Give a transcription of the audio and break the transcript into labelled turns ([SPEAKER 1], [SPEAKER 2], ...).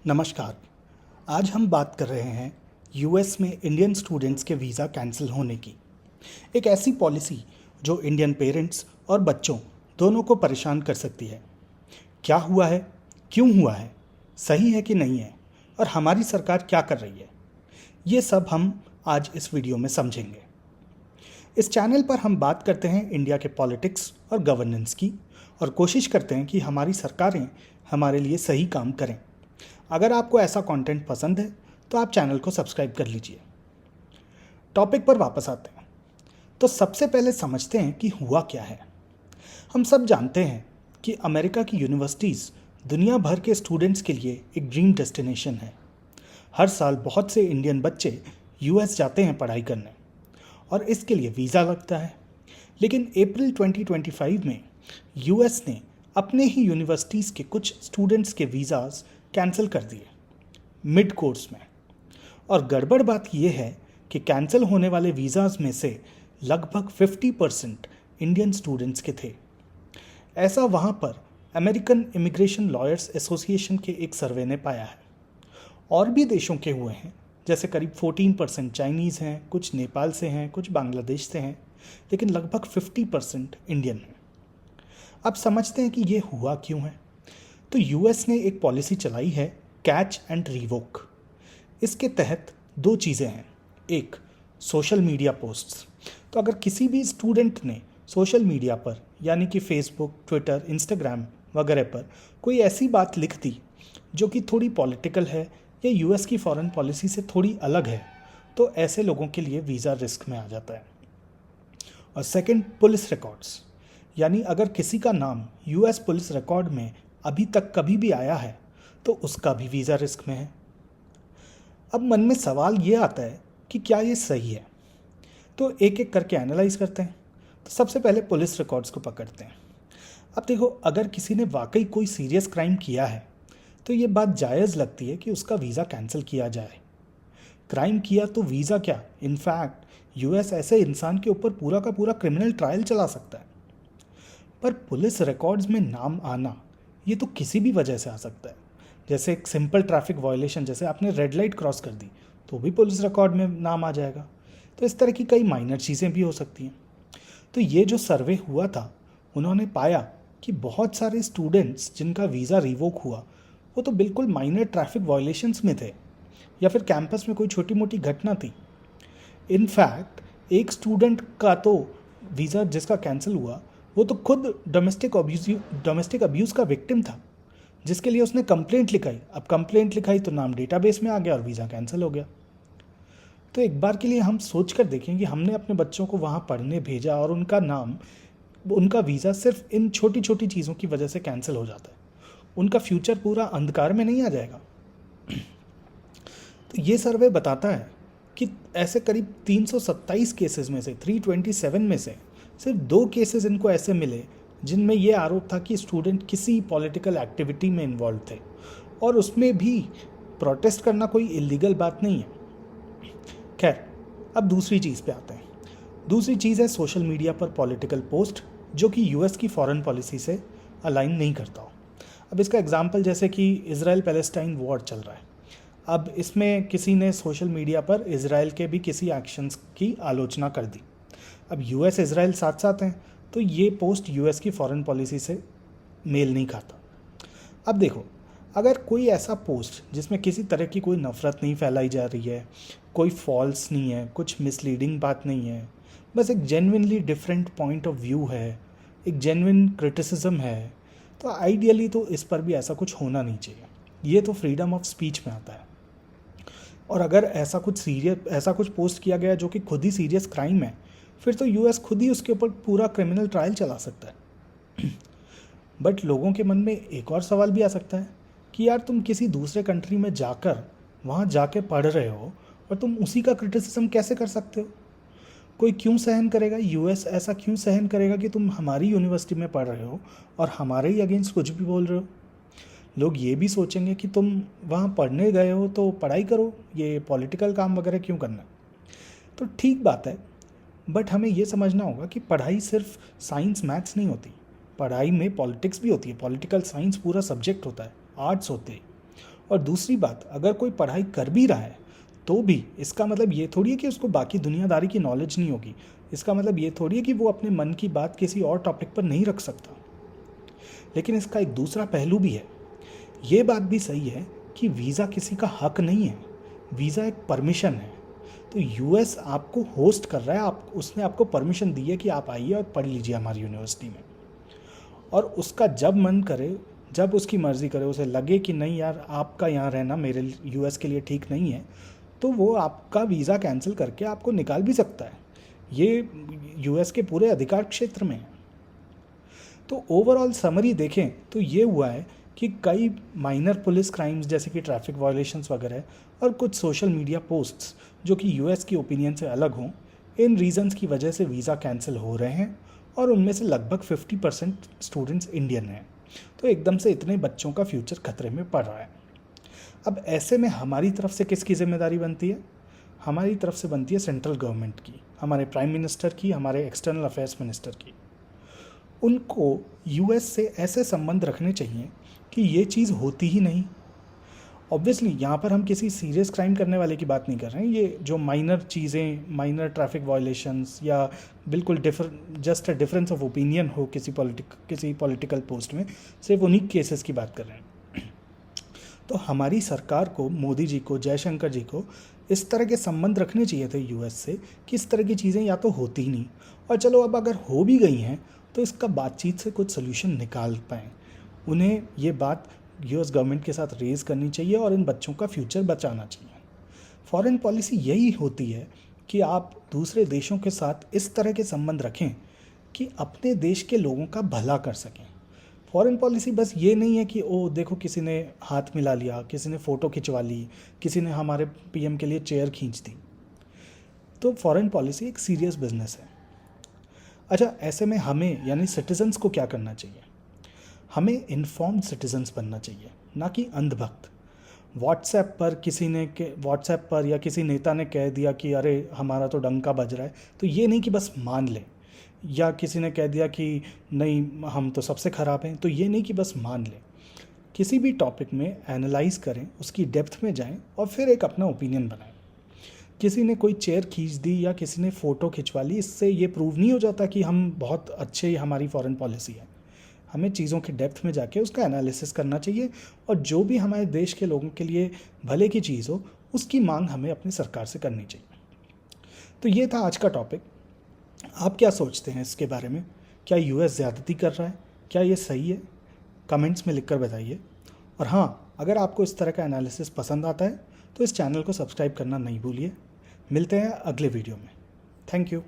[SPEAKER 1] नमस्कार। आज हम बात कर रहे हैं यूएस में इंडियन स्टूडेंट्स के वीज़ा कैंसिल होने की। एक ऐसी पॉलिसी जो इंडियन पेरेंट्स और बच्चों दोनों को परेशान कर सकती है। क्या हुआ है, क्यों हुआ है, सही है कि नहीं है, और हमारी सरकार क्या कर रही है, ये सब हम आज इस वीडियो में समझेंगे। इस चैनल पर हम बात करते हैं इंडिया के पॉलिटिक्स और गवर्नेंस की, और कोशिश करते हैं कि हमारी सरकारें हमारे लिए सही काम करें। अगर आपको ऐसा कंटेंट पसंद है तो आप चैनल को सब्सक्राइब कर लीजिए। टॉपिक पर वापस आते हैं तो सबसे पहले समझते हैं कि हुआ क्या है। हम सब जानते हैं कि अमेरिका की यूनिवर्सिटीज़ दुनिया भर के स्टूडेंट्स के लिए एक ड्रीम डेस्टिनेशन है। हर साल बहुत से इंडियन बच्चे यूएस जाते हैं पढ़ाई करने, और इसके लिए वीज़ा लगता है। लेकिन अप्रैल 2025 में यूएस ने अपने ही यूनिवर्सिटीज़ के कुछ स्टूडेंट्स के वीज़ाज़ कैंसिल कर दिए मिड कोर्स में। और गड़बड़ बात यह है कि कैंसिल होने वाले वीज़ाज़ में से लगभग 50% इंडियन स्टूडेंट्स के थे। ऐसा वहाँ पर अमेरिकन इमिग्रेशन लॉयर्स एसोसिएशन के एक सर्वे ने पाया है। और भी देशों के हुए हैं, जैसे करीब 14% चाइनीज़ हैं, कुछ नेपाल से हैं, कुछ बांग्लादेश से हैं, लेकिन लगभग 50% इंडियन हैं। अब समझते हैं कि ये हुआ क्यों है। तो यूएस ने एक पॉलिसी चलाई है, कैच एंड रिवोक। इसके तहत दो चीज़ें हैं। एक, सोशल मीडिया पोस्ट्स। तो अगर किसी भी स्टूडेंट ने सोशल मीडिया पर, यानी कि फेसबुक, ट्विटर, इंस्टाग्राम वगैरह पर कोई ऐसी बात लिख दी जो कि थोड़ी पॉलिटिकल है या यूएस की फॉरेन पॉलिसी से थोड़ी अलग है, तो ऐसे लोगों के लिए वीज़ा रिस्क में आ जाता है। और सेकंड, पुलिस रिकॉर्ड्स। यानी अगर किसी का नाम यूएस पुलिस रिकॉर्ड में अभी तक कभी भी आया है तो उसका भी वीज़ा रिस्क में है। अब मन में सवाल ये आता है कि क्या ये सही है। तो एक एक करके एनालाइज करते हैं। तो सबसे पहले पुलिस रिकॉर्ड्स को पकड़ते हैं। अब देखो, अगर किसी ने वाकई कोई सीरियस क्राइम किया है तो ये बात जायज़ लगती है कि उसका वीज़ा कैंसिल किया जाए। क्राइम किया तो वीज़ा क्या, इनफैक्ट यूएस ऐसे इंसान के ऊपर पूरा का पूरा क्रिमिनल ट्रायल चला सकता है। पर पुलिस रिकॉर्ड्स में नाम आना ये तो किसी भी वजह से आ सकता है। जैसे एक सिंपल ट्रैफिक वायलेशन, जैसे आपने रेड लाइट क्रॉस कर दी तो भी पुलिस रिकॉर्ड में नाम आ जाएगा। तो इस तरह की कई माइनर चीज़ें भी हो सकती हैं। तो ये जो सर्वे हुआ था, उन्होंने पाया कि बहुत सारे स्टूडेंट्स जिनका वीज़ा रिवोक हुआ वो तो बिल्कुल माइनर ट्रैफिक वायलेशंस में थे, या फिर कैंपस में कोई छोटी मोटी घटना थी। इनफैक्ट एक स्टूडेंट का तो वीज़ा जिसका कैंसिल हुआ वो तो खुद डोमेस्टिक अब्यूज़ का विक्टिम था, जिसके लिए उसने कंप्लेंट लिखाई। अब कंप्लेंट लिखाई तो नाम डेटाबेस में आ गया और वीज़ा कैंसिल हो गया। तो एक बार के लिए हम सोच कर देखें कि हमने अपने बच्चों को वहाँ पढ़ने भेजा और उनका वीज़ा सिर्फ इन छोटी छोटी चीज़ों की वजह से कैंसिल हो जाता है। उनका फ्यूचर पूरा अंधकार में नहीं आ जाएगा। तो ये सर्वे बताता है कि ऐसे करीब 327 केसेस में से 327 में से सिर्फ 2 केसेस इनको ऐसे मिले जिनमें ये आरोप था कि स्टूडेंट किसी पॉलिटिकल एक्टिविटी में इन्वॉल्व थे, और उसमें भी प्रोटेस्ट करना कोई इलीगल बात नहीं है। खैर, अब दूसरी चीज़ पे आते हैं। दूसरी चीज़ है सोशल मीडिया पर पॉलिटिकल पोस्ट जो कि यूएस की फॉरेन पॉलिसी से अलाइन नहीं करता हो। अब इसका एग्जाम्पल, जैसे कि इजराइल पैलेस्टाइन वॉर चल रहा है। अब इसमें किसी ने सोशल मीडिया पर इजराइल के भी किसी एक्शंस की आलोचना कर दी। अब यूएस इजराइल साथ साथ हैं, तो ये पोस्ट यूएस की फॉरेन पॉलिसी से मेल नहीं खाता। अब देखो, अगर कोई ऐसा पोस्ट जिसमें किसी तरह की कोई नफ़रत नहीं फैलाई जा रही है, कोई फॉल्स नहीं है, कुछ मिसलीडिंग बात नहीं है, बस एक genuinely different point of view है, एक जेन्युइन क्रिटिसिज्म है, तो आइडियली तो इस पर भी ऐसा कुछ होना नहीं चाहिए। ये तो फ्रीडम ऑफ स्पीच में आता है। और अगर ऐसा कुछ पोस्ट किया गया जो कि खुद ही सीरियस क्राइम है, फिर तो यूएस खुद ही उसके ऊपर पूरा क्रिमिनल ट्रायल चला सकता है। बट लोगों के मन में एक और सवाल भी आ सकता है कि यार, तुम किसी दूसरे कंट्री में जाकर वहाँ जाके पढ़ रहे हो और तुम उसी का क्रिटिसिज्म कैसे कर सकते हो? कोई क्यों सहन करेगा? यूएस ऐसा क्यों सहन करेगा कि तुम हमारी यूनिवर्सिटी में पढ़ रहे हो और हमारे ही अगेंस्ट कुछ भी बोल रहे हो? लोग ये भी सोचेंगे कि तुम वहाँ पढ़ने गए हो तो पढ़ाई करो, ये पॉलिटिकल काम वगैरह क्यों करना? तो ठीक बात है, बट हमें ये समझना होगा कि पढ़ाई सिर्फ साइंस मैथ्स नहीं होती। पढ़ाई में पॉलिटिक्स भी होती है, पॉलिटिकल साइंस पूरा सब्जेक्ट होता है, आर्ट्स होते हैं, और दूसरी बात, अगर कोई पढ़ाई कर भी रहा है तो भी इसका मतलब ये थोड़ी है कि उसको बाकी दुनियादारी की नॉलेज नहीं होगी। इसका मतलब ये थोड़ी है कि वो अपने मन की बात किसी और टॉपिक पर नहीं रख सकता। लेकिन इसका एक दूसरा पहलू भी है। ये बात भी सही है कि वीज़ा किसी का हक नहीं है, वीज़ा एक परमिशन है। तो यूएस आपको होस्ट कर रहा है, उसने आपको परमिशन दी है कि आप आइए और पढ़ लीजिए हमारी यूनिवर्सिटी में। और उसका जब मन करे, जब उसकी मर्ज़ी करे, उसे लगे कि नहीं यार आपका यहाँ रहना मेरे यूएस के लिए ठीक नहीं है, तो वो आपका वीज़ा कैंसिल करके आपको निकाल भी सकता है। ये यूएस के पूरे अधिकार क्षेत्र में है। तो ओवरऑल समरी देखें तो ये हुआ है कि कई माइनर पुलिस क्राइम्स जैसे कि ट्रैफिक वायलेशंस वगैरह और कुछ सोशल मीडिया पोस्ट्स जो कि यूएस की ओपिनियन से अलग हों, इन रीजंस की वजह से वीज़ा कैंसिल हो रहे हैं और उनमें से लगभग 50% स्टूडेंट्स इंडियन हैं। तो एकदम से इतने बच्चों का फ्यूचर खतरे में पड़ रहा है। अब ऐसे में हमारी तरफ से किसकी जिम्मेदारी बनती है? हमारी तरफ से बनती है सेंट्रल गवर्नमेंट की, हमारे प्राइम मिनिस्टर की, हमारे एक्सटर्नल अफेयर्स मिनिस्टर की। उनको यूएस से ऐसे संबंध रखने चाहिए कि ये चीज़ होती ही नहीं। ऑब्वियसली यहाँ पर हम किसी सीरियस क्राइम करने वाले की बात नहीं कर रहे हैं। ये जो माइनर चीज़ें, माइनर ट्रैफिक वायलेशंस या बिल्कुल just a difference of opinion हो किसी पॉलिटिकल पोस्ट में, सिर्फ उन्हीं केसेस की बात कर रहे हैं। तो हमारी सरकार को, मोदी जी को, जयशंकर जी को इस तरह के संबंध रखने चाहिए थे यूएस से कि इस तरह की चीज़ें या तो होती ही नहीं, और चलो अब अगर हो भी गई हैं तो इसका बातचीत से कुछ सोल्यूशन निकाल पाएँ। उन्हें ये बात यूएस गवर्नमेंट के साथ रेज़ करनी चाहिए और इन बच्चों का फ्यूचर बचाना चाहिए। फॉरेन पॉलिसी यही होती है कि आप दूसरे देशों के साथ इस तरह के संबंध रखें कि अपने देश के लोगों का भला कर सकें। फॉरेन पॉलिसी बस ये नहीं है कि ओ देखो किसी ने हाथ मिला लिया, किसी ने फ़ोटो खिंचवा ली, किसी ने हमारे पीएम के लिए चेयर खींच दी। तो फॉरेन पॉलिसी एक सीरियस बिजनेस है। अच्छा, ऐसे में हमें यानी सिटीजन्स को क्या करना चाहिए? हमें इन्फॉर्म्ड सिटीजन्स बनना चाहिए, ना कि अंधभक्त। व्हाट्सएप पर या किसी नेता ने कह दिया कि अरे हमारा तो डंका बज रहा है, तो ये नहीं कि बस मान लें, या किसी ने कह दिया कि नहीं हम तो सबसे ख़राब हैं, तो ये नहीं कि बस मान लें। किसी भी टॉपिक में एनालाइज करें, उसकी डेप्थ में जाएं और फिर एक अपना ओपिनियन बनाएं। किसी ने कोई चेयर खींच दी या किसी ने फ़ोटो खिंचवा ली, इससे ये प्रूव नहीं हो जाता कि हम बहुत अच्छे, हमारी फॉरेन पॉलिसी है। हमें चीज़ों के डेप्थ में जाके उसका एनालिसिस करना चाहिए और जो भी हमारे देश के लोगों के लिए भले की चीज़ हो उसकी मांग हमें अपनी सरकार से करनी चाहिए। तो ये था आज का टॉपिक। आप क्या सोचते हैं इसके बारे में? क्या यूएस ज़्यादती कर रहा है? क्या ये सही है? कमेंट्स में लिखकर बताइए। और हाँ, अगर आपको इस तरह का एनालिसिस पसंद आता है तो इस चैनल को सब्सक्राइब करना नहीं भूलिए। मिलते हैं अगले वीडियो में। Thank you.